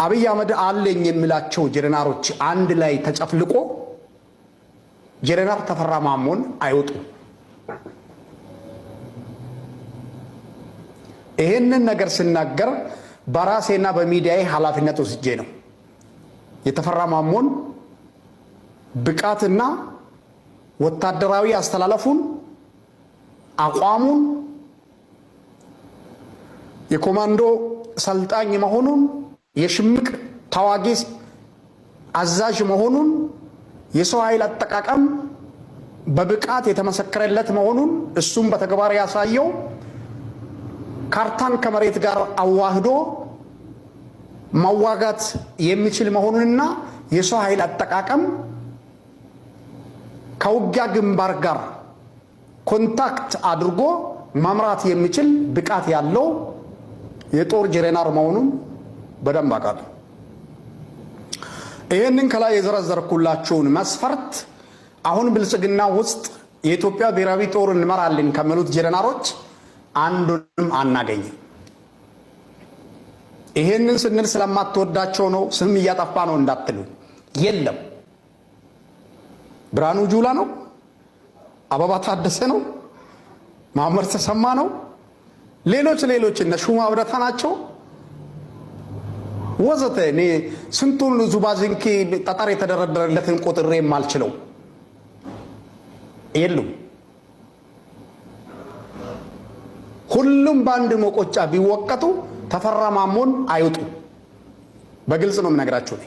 አብይ አህመድ አለኝ የሚላቸው ጀነራሎች አንድ ላይ ተጨፍልቆ ጀነራል ተፈራ ማሞን አይወጡ። ይሄንን ነገር ሲናገር በራሴና በሚዲያዬ ኃላፊነት ወስጄ ነው። የተፈራ ማሞን ብቃትና ወታደራዊ አስተላለፉን አቋሙን የኮማንዶ ሰልጣኝ መሆኑን የሽምቅ ተዋጊ አዛዥ መሆኑን የሰው ኃይል አጠቃቀም በብቃት የተመሰከረለት መሆኑን እሱም በተግባር ያሳየው ካርታን ከመሬት ጋር አዋህዶ ማዋጋት የሚችል መሆኑንና የሰው ኃይል አጠቃቀም ከውጊያ ግንባር ጋር ኮንታክት አድርጎ መምራት የሚችል ብቃት ያለው የጦር ጀነራል መሆኑን በደንብ አውቃለሁ። ይሄንን ከላይ የዘረዘርኩላችሁን መስፈርት አሁን ብልጽግና ውስጥ የኢትዮጵያ ብሔራዊ ጦር እንመራለን ከሚሉት ጀነራሎች አንዱንም አናገኝም። ይሄንን ስንል ስለማትወዳቸው ነው፣ ስም እያጠፋ ነው እንዳትሉ። የለም ብርሃኑ ጁላ ነው፣ አበባ ታደሰ ነው፣ ማመር ተሰማ ነው፣ ሌሎች እነ ሹማ ብረታ ናቸው ወዘተ። እኔ ስንቱን ዙባዝንኪ ጠጠር የተደረደረለትን ቆጥሬ የማልችለው የሉም። ሁሉም በአንድ መቆጫ ቢወቀጡ ተፈራ ማሞን አይውጡ። በግልጽ ነው የምነግራችሁ።